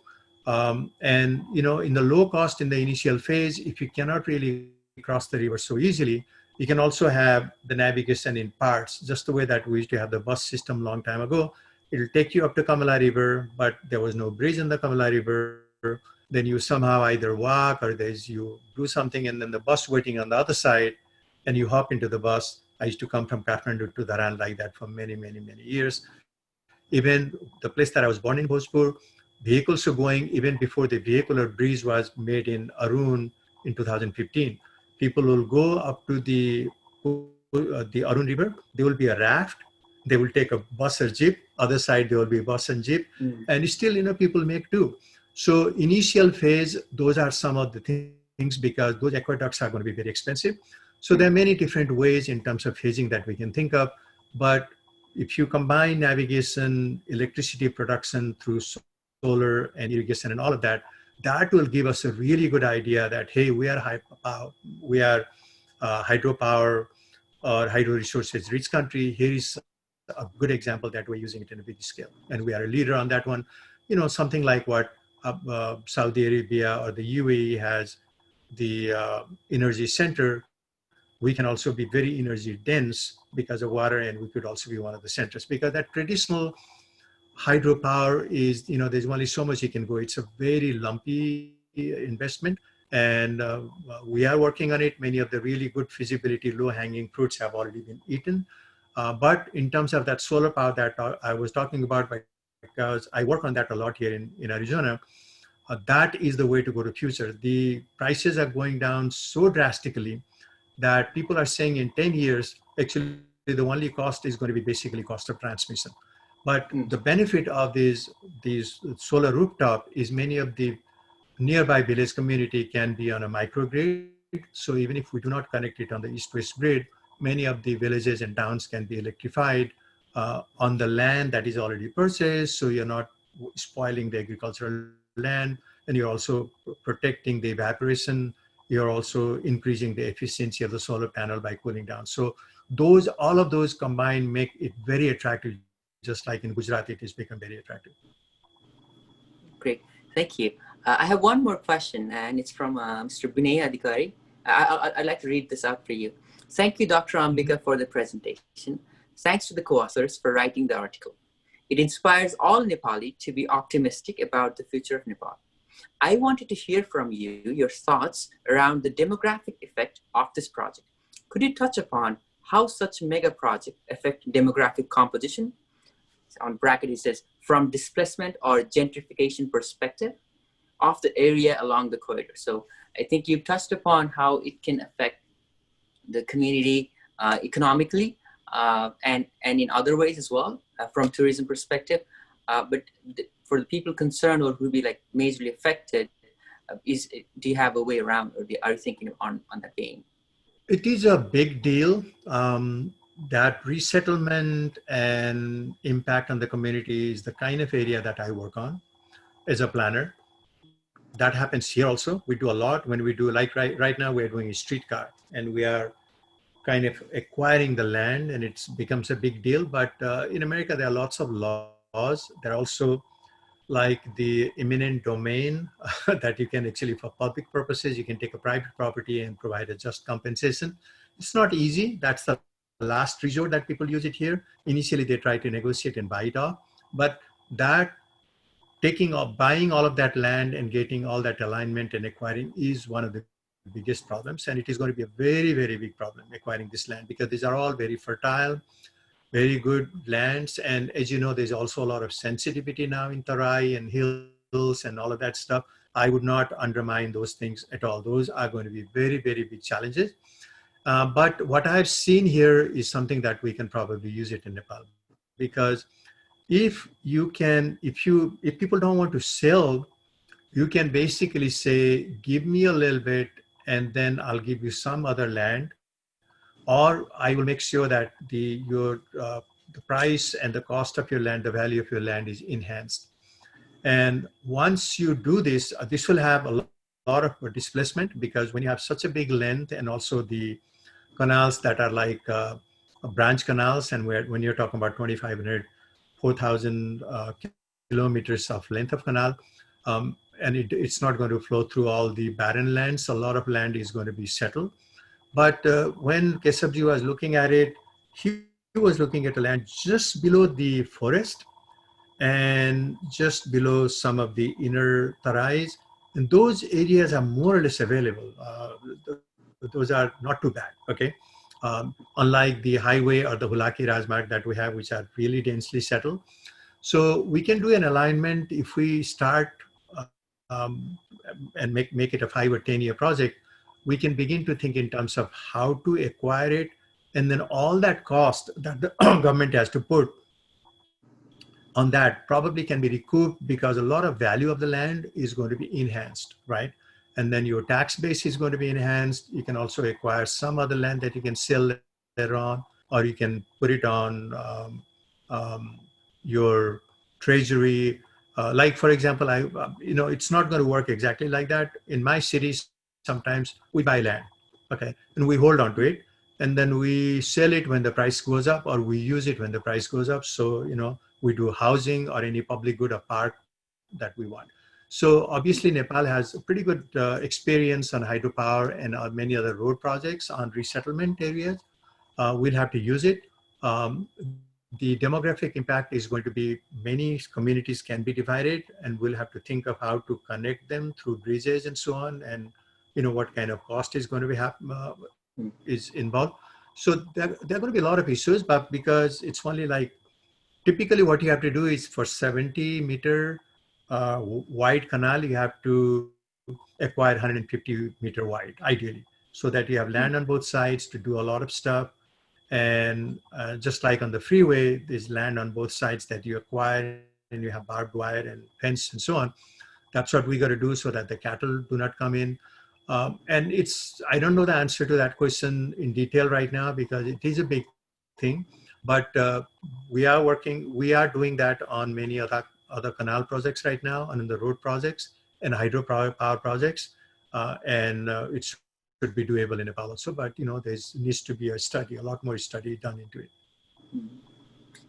Speaker 2: And in the low cost, in the initial phase, if you cannot really cross the river so easily, you can also have the navigation in parts, just the way that we used to have the bus system long time ago. It'll take you up to Kamala River, but there was no bridge in the Kamala River. Then you somehow either walk, or you do something, and then the bus waiting on the other side, and you hop into the bus. I used to come from Kathmandu to Dharan like that for many, many, many years. Even the place that I was born in, Bhojpur, vehicles are going even before the vehicular bridge was made in Arun in 2015. People will go up to the Arun River. There will be a raft. They will take a bus or jeep. Other side there will be a bus and jeep, and still people make do. So initial phase, those are some of the things, because those aqueducts are going to be very expensive. So there are many different ways in terms of phasing that we can think of. But if you combine navigation, electricity production through solar solar and irrigation and all of that, that will give us a really good idea that, hey, we are hydropower or hydro resources rich country. Here is a good example that we're using it in a big scale, and we are a leader on that one. Something like what Saudi Arabia or the UAE has, the energy center. We can also be very energy dense because of water, and we could also be one of the centers, because that traditional hydropower is, there's only so much you can go. It's a very lumpy investment, and we are working on it. Many of the really good feasibility, low-hanging fruits have already been eaten. But in terms of that solar power that I was talking about, because I work on that a lot here in Arizona, that is the way to go to future. The prices are going down so drastically that people are saying in 10 years, actually the only cost is going to be basically cost of transmission. But the
Speaker 1: Mm.
Speaker 2: benefit of these solar rooftop is many of the nearby village community can be on a microgrid. So even if we do not connect it on the east-west grid, many of the villages and towns can be electrified on the land that is already purchased. So you're not spoiling the agricultural land, and you're also protecting the evaporation. You're also increasing the efficiency of the solar panel by cooling down. So all of those combined make it very attractive. Just like in Gujarat, it has become very attractive.
Speaker 1: Great, thank you. I have one more question, and it's from Mr. Binay Adhikari. I'd like to read this out for you. Thank you, Dr. Ambika, for the presentation. Thanks to the co-authors for writing the article. It inspires all Nepali to be optimistic about the future of Nepal. I wanted to hear from you your thoughts around the demographic effect of this project. Could you touch upon how such mega projects affect demographic composition? On bracket, he says, from displacement or gentrification perspective of the area along the corridor. So I think you've touched upon how it can affect the community economically and in other ways as well from tourism perspective. But for the people concerned or who will be like majorly affected, do you have a way around, or are you thinking on that vein?
Speaker 2: It is a big deal. That resettlement and impact on the community is the kind of area that I work on as a planner. That happens here also. We do a lot when we do, like right now we're doing a streetcar, and we are kind of acquiring the land, and it becomes a big deal. But in America, there are lots of laws. There are also like the eminent domain that you can actually, for public purposes, you can take a private property and provide a just compensation. It's not easy. That's the last resort that people use it here. Initially, they try to negotiate and buy it off. But that buying all of that land and getting all that alignment and acquiring is one of the biggest problems. And it is going to be a very, very big problem acquiring this land, because these are all very fertile, very good lands. And as you know, there's also a lot of sensitivity now in Tarai and hills and all of that stuff. I would not undermine those things at all. Those are going to be very, very big challenges. But what I've seen here is something that we can probably use it in Nepal, because if people don't want to sell, you can basically say, give me a little bit, and then I'll give you some other land, or I will make sure that the price and the cost of your land, the value of your land is enhanced. And once you do this, this will have a lot of displacement, because when you have such a big length, and also the canals that are like branch canals, and when you're talking about 2,500, 4,000 kilometers of length of canal, and it's not going to flow through all the barren lands. A lot of land is going to be settled. But when Kesavji was looking at it, he was looking at a land just below the forest and just below some of the inner tarais. And those areas are more or less available. Those are not too bad, okay? Unlike the highway or the Hulaki Rajmarg that we have, which are really densely settled. So we can do an alignment if we start and make it a 5 or 10 year project. We can begin to think in terms of how to acquire it, and then all that cost that the government has to put on that probably can be recouped, because a lot of value of the land is going to be enhanced, right? And then your tax base is going to be enhanced. You can also acquire some other land that you can sell later on, or you can put it on your treasury. Like for example, it's not going to work exactly like that. In my city, sometimes we buy land, okay, and we hold on to it, and then we sell it when the price goes up, or we use it when the price goes up. So we do housing or any public good or park that we want. So obviously Nepal has a pretty good experience on hydropower and many other road projects on resettlement areas. We'll have to use it. The demographic impact is going to be many communities can be divided, and we'll have to think of how to connect them through bridges and so on, and what kind of cost is going to be is involved. So there are going to be a lot of issues, but because it's only like typically what you have to do is for 70-meter wide canal, you have to acquire 150-meter wide, ideally, so that you have land on both sides to do a lot of stuff. And just like on the freeway, there's land on both sides that you acquire, and you have barbed wire and fence and so on. That's what we got to do so that the cattle do not come in. And I don't know the answer to that question in detail right now because it is a big thing. But we are doing that on many other canal projects right now, and in the road projects and hydropower power projects. And it should be doable in Nepal also. But there needs to be a study, a lot more study done into it.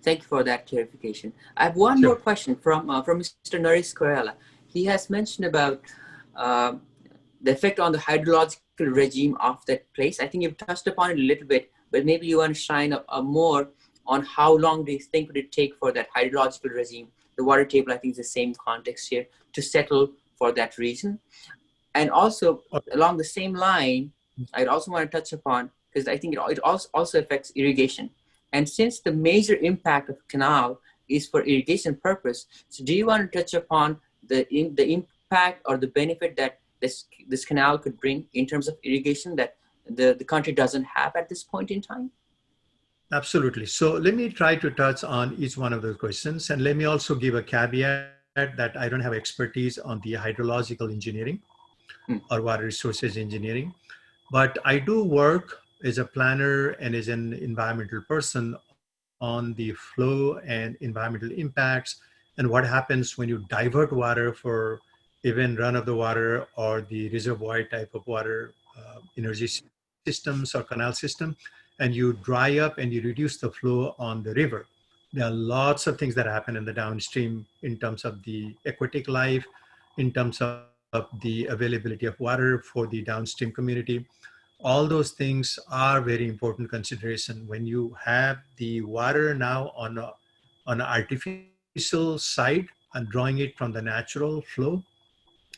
Speaker 1: Thank you for that clarification. I have one
Speaker 2: Sure.
Speaker 1: more question from Mr. Naresh Koyala. He has mentioned about uh, the effect on the hydrological regime of that place. I think you've touched upon it a little bit, but maybe you want to shine more on how long do you think would it take for that hydrological regime, the water table, I think is the same context here, to settle for that region. And also along the same line, I'd also want to touch upon, because I think it also affects irrigation. And since the major impact of canal is for irrigation purpose, so do you want to touch upon the impact or the benefit that this canal could bring in terms of irrigation that the country doesn't have at this point in time?
Speaker 2: Absolutely. So let me try to touch on each one of those questions. And let me also give a caveat that I don't have expertise on the hydrological engineering or water resources engineering. But I do work as a planner and as an environmental person on the flow and environmental impacts and what happens when you divert water for even run of the water or the reservoir type of water energy systems or canal system, and you dry up and you reduce the flow on the river. There are lots of things that happen in the downstream in terms of the aquatic life, in terms of the availability of water for the downstream community. All those things are very important consideration when you have the water now on an artificial side and drawing it from the natural flow.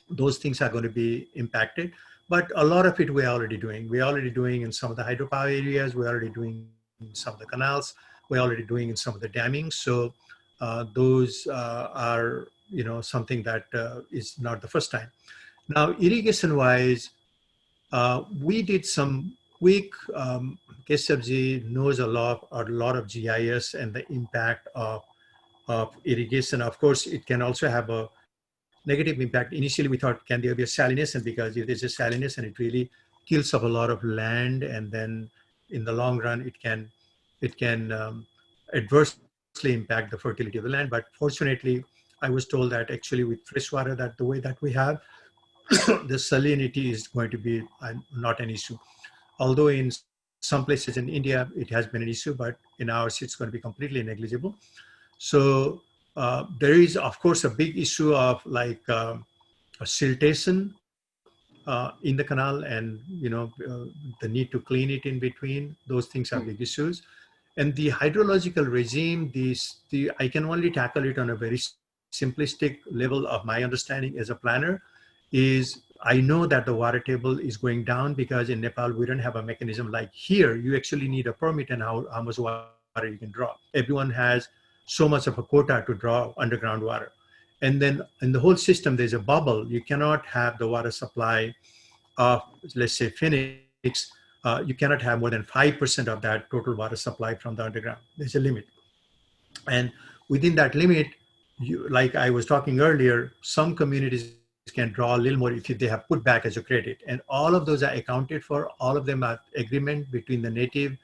Speaker 2: Those things are going to be impacted, but a lot of it we're already doing in some of the hydropower areas, we're already doing in some of the canals, we're already doing in some of the damming. So those are something that is not the first time. Now irrigation wise, we did some quick, Keshavji knows a lot of GIS and the impact of irrigation. Of course, it can also have a negative impact. Initially, we thought, can there be a salination? Because if there's a salination, it really kills off a lot of land, and then in the long run, it can adversely impact the fertility of the land. But fortunately, I was told that actually with freshwater, that the way that we have, the salinity is going to be not an issue. Although in some places in India it has been an issue, but in ours it's going to be completely negligible. So there is, of course, a big issue of like siltation in the canal, and the need to clean it in between. Those things are big issues. And the hydrological regime, I can only tackle it on a very simplistic level of my understanding as a planner. Is I know that the water table is going down because in Nepal we don't have a mechanism like here. You actually need a permit and how much water you can draw. Everyone has so much of a quota to draw underground water. And then in the whole system, there's a bubble. You cannot have the water supply of, let's say, Phoenix. You cannot have more than 5% of that total water supply from the underground. There's a limit. And within that limit, like I was talking earlier, some communities can draw a little more if they have put back as a credit. And all of those are accounted for. All of them are agreement between the native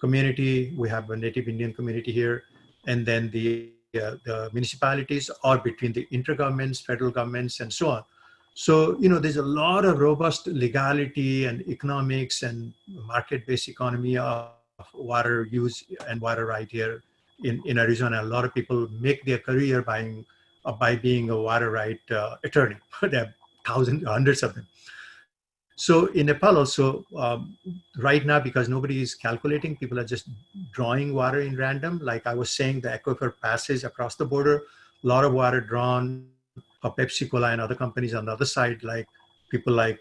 Speaker 2: community. We have a native Indian community here, and then the the municipalities or between the intergovernments, federal governments, and so on. So, there's a lot of robust legality and economics and market-based economy of water use and water right here in Arizona. A lot of people make their career by being a water right attorney. There are thousands, hundreds of them. So in Nepal also, right now, because nobody is calculating, people are just drawing water in random. Like I was saying, the aquifer passes across the border, a lot of water drawn for Pepsi Cola and other companies on the other side, like people like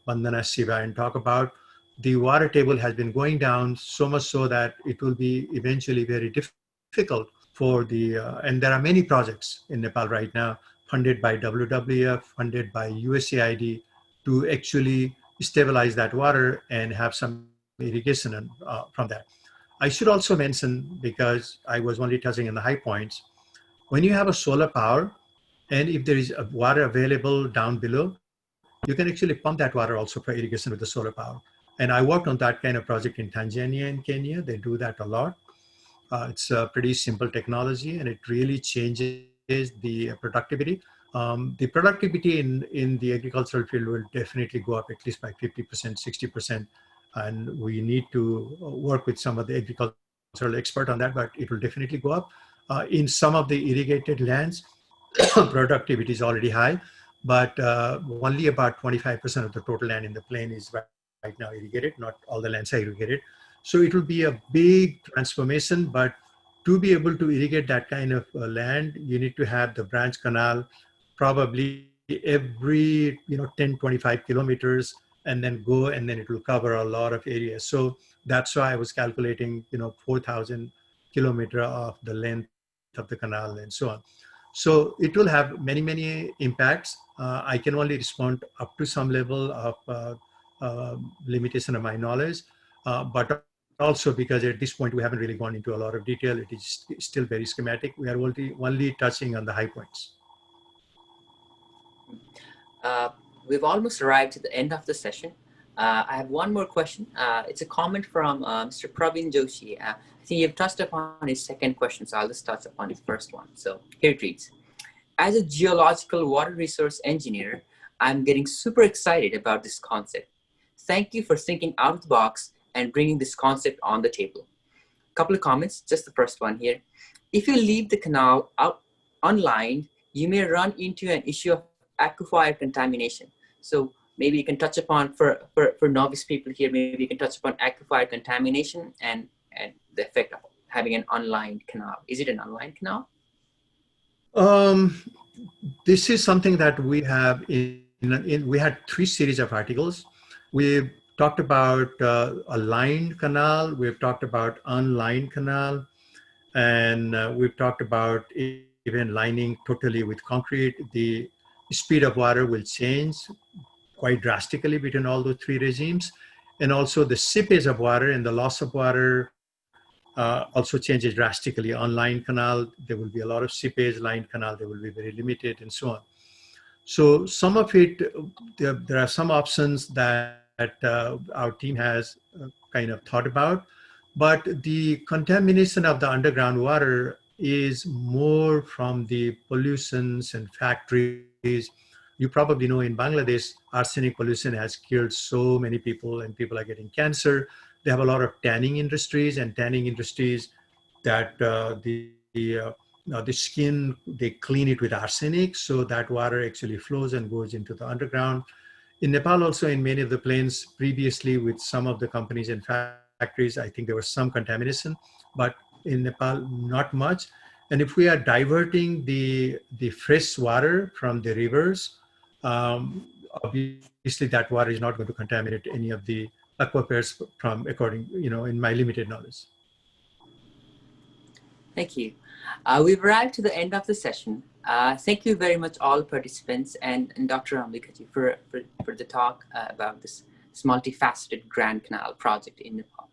Speaker 2: Bandana Siva and talk about. The water table has been going down so much so that it will be eventually very difficult for and there are many projects in Nepal right now funded by WWF, funded by USAID to actually stabilize that water and have some irrigation from that. I should also mention, because I was only touching on the high points, when you have a solar power, and if there is water available down below, you can actually pump that water also for irrigation with the solar power. And I worked on that kind of project in Tanzania and Kenya. They do that a lot. It's a pretty simple technology, and it really changes the productivity. The productivity in the agricultural field will definitely go up at least by 50%, 60%. And we need to work with some of the agricultural expert on that, but it will definitely go up. In some of the irrigated lands, productivity is already high, but only about 25% of the total land in the plain is right now irrigated. Not all the lands are irrigated. So it will be a big transformation, but to be able to irrigate that kind of land, you need to have the branch canal probably every 10, 25 kilometers, and then go, and then it will cover a lot of areas. So that's why I was calculating 4,000 kilometer of the length of the canal and so on. So it will have many impacts. I can only respond up to some level of limitation of my knowledge, but also because at this point we haven't really gone into a lot of detail. It is still very schematic. We are only touching on the high points.
Speaker 1: Uh, we've almost arrived at the end of the session. I have one more question. It's a comment from Mr. Praveen Joshi. I think you've touched upon his second question, so I'll just touch upon his first one. So here it reads. As a geological water resource engineer, I'm getting super excited about this concept. Thank you for thinking out of the box and bringing this concept on the table. A couple of comments, just the first one here. If you leave the canal out unlined, you may run into an issue of aquifer contamination. So maybe you can touch upon, for novice people here, maybe you can touch upon aquifer contamination and the effect of having an unlined canal. Is it an unlined canal?
Speaker 2: This is something that we have we had 3 series of articles. We've talked about a lined canal, we've talked about unlined canal, and we've talked about even lining totally with concrete. The speed of water will change quite drastically between all those 3 regimes. And also the seepage of water and the loss of water also changes drastically. On lined canal, there will be a lot of seepage. Lined canal, there will be very limited, and so on. So some of it, there are some options that our team has kind of thought about, but the contamination of the underground water is more from the pollutions and factories. You probably know in Bangladesh, arsenic pollution has killed so many people, and people are getting cancer. They have a lot of tanning industries, and tanning industries that the skin, they clean it with arsenic, so that water actually flows and goes into the underground. In Nepal also, in many of the plains previously, with some of the companies and factories, I think there was some contamination, but in Nepal, not much. And if we are diverting the fresh water from the rivers, obviously that water is not going to contaminate any of the aquifers from, according, in my limited knowledge.
Speaker 1: Thank you. We've arrived to the end of the session. Thank you very much, all participants, and Dr. Ambika for the talk about this multifaceted Grand Canal project in Nepal.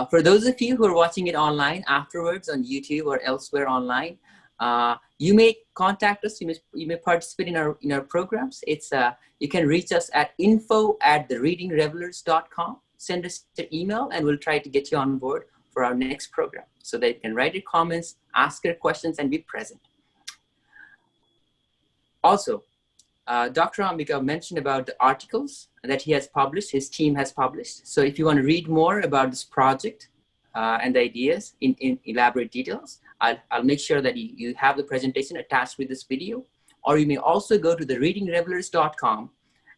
Speaker 1: For those of you who are watching it online afterwards on YouTube or elsewhere online, you may contact us. You may participate in our programs. You can reach us at info@thereadingrevellers.com. Send us an email, and we'll try to get you on board for our next program so that you can write your comments, ask your questions, and be present. Also, Dr. Ambika mentioned about the articles that he has published, his team has published. So if you want to read more about this project and the ideas in elaborate details, I'll make sure that you have the presentation attached with this video, or you may also go to the readingrevellers.com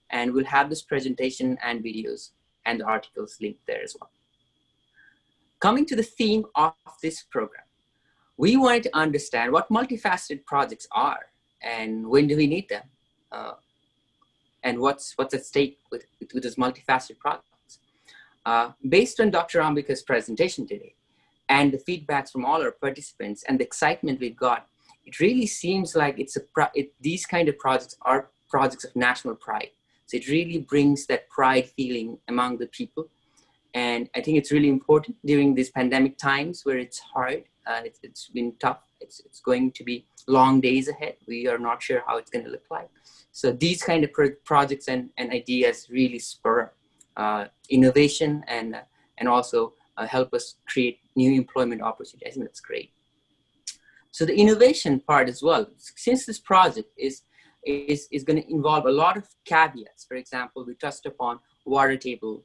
Speaker 1: and we'll have this presentation and videos and the articles linked there as well. Coming to the theme of this program, we wanted to understand what multifaceted projects are and when do we need them, and what's at stake with these multifaceted projects. Based on Dr. Ambika's presentation today and the feedbacks from all our participants and the excitement we've got, it really seems like these kind of projects are projects of national pride. So it really brings that pride feeling among the people. And I think it's really important during these pandemic times where it's hard, it's been tough. It's going to be long days ahead. We are not sure how it's going to look like. So these kind of projects and ideas really spur innovation and also help us create new employment opportunities. I think that's great. So the innovation part as well, since this project is going to involve a lot of caveats. For example, we touched upon water table.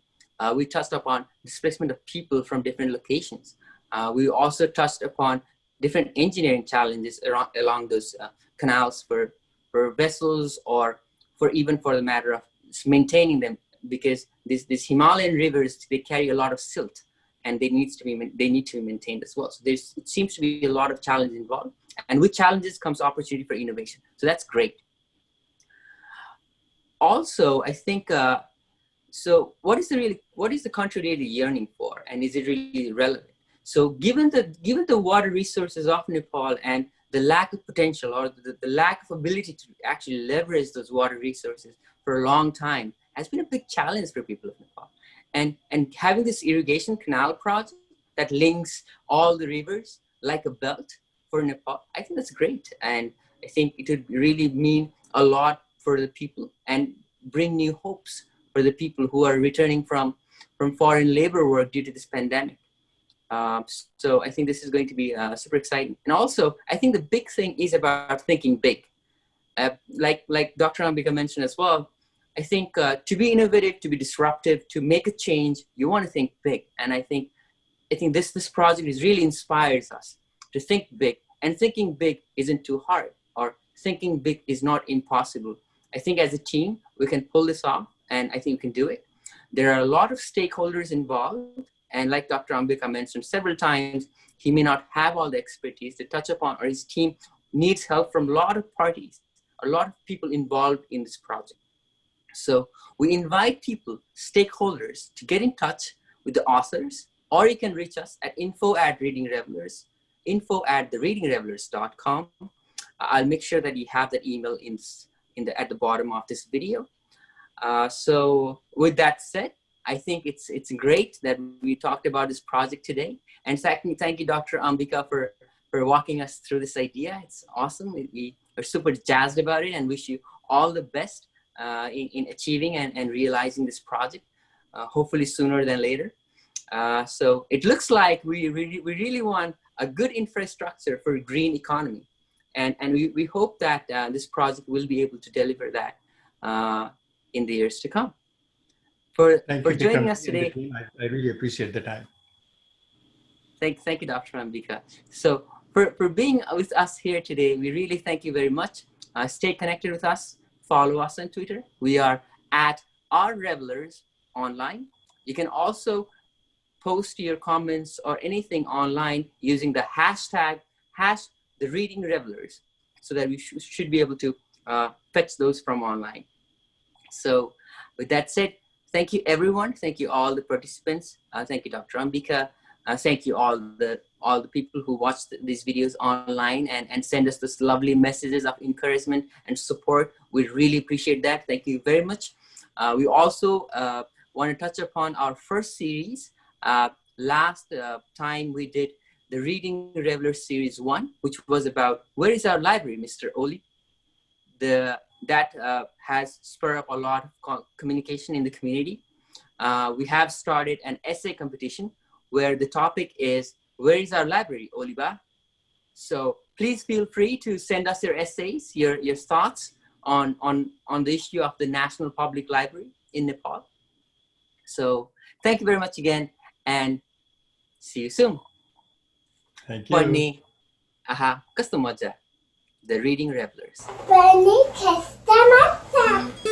Speaker 1: We touched upon displacement of people from different locations. We also touched upon different engineering challenges along those canals for vessels, or even for the matter of maintaining them, because these Himalayan rivers, they carry a lot of silt and they need to be maintained as well. So it seems to be a lot of challenges involved, and with challenges comes opportunity for innovation. So that's great. Also, I think, so what is the country really yearning for, and is it really relevant? So given the water resources of Nepal and the lack of potential, or the lack of ability to actually leverage those water resources for a long time, has been a big challenge for people of Nepal. And having this irrigation canal project that links all the rivers like a belt for Nepal, I think that's great. And I think it would really mean a lot for the people and bring new hopes for the people who are returning from foreign labor work due to this pandemic. So I think this is going to be super exciting. And also, I think the big thing is about thinking big. Like Dr. Ambika mentioned as well, I think to be innovative, to be disruptive, to make a change, you want to think big. And I think this project really inspires us to think big. And thinking big isn't too hard, or thinking big is not impossible. I think as a team, we can pull this off, and I think we can do it. There are a lot of stakeholders involved. And like Dr. Ambika mentioned several times, he may not have all the expertise to touch upon, or his team needs help from a lot of parties, a lot of people involved in this project. So we invite people, stakeholders, to get in touch with the authors, or you can reach us at info@readingrevellers, info@thereadingrevellers.com. I'll make sure that you have that email at the bottom of this video. So with that said, I think it's great that we talked about this project today. And thank you, Dr. Ambika, for walking us through this idea. It's awesome. We are super jazzed about it and wish you all the best in achieving and realizing this project, hopefully sooner than later. So it looks like we really want a good infrastructure for a green economy. And we hope that this project will be able to deliver that in the years to come. For joining us today.
Speaker 2: I really appreciate the time.
Speaker 1: Thank you, Dr. Ambika. So for being with us here today, we really thank you very much. Stay connected with us. Follow us on Twitter. We are at Revellers online. You can also post your comments or anything online using the hashtag #TheReadingRevellers, so that we should be able to fetch those from online. So with that said, thank you, everyone. Thank you, all the participants. Thank you, Dr. Ambika. Thank you, all the people who watch these videos online and send us those lovely messages of encouragement and support. We really appreciate that. Thank you very much. We also want to touch upon our first series. Last time we did the Reading Revellers Series 1, which was about where is our library, Mr. Oli? That has spurred up a lot of communication in the community. We have started an essay competition where the topic is, where is our library, Oliba? So please feel free to send us your essays, your thoughts on the issue of the National Public Library in Nepal. So thank you very much again, and see you soon.
Speaker 2: Thank you.
Speaker 1: Pani, aha, kasto maja, the Reading Revelers.
Speaker 3: Pani, kasta mata.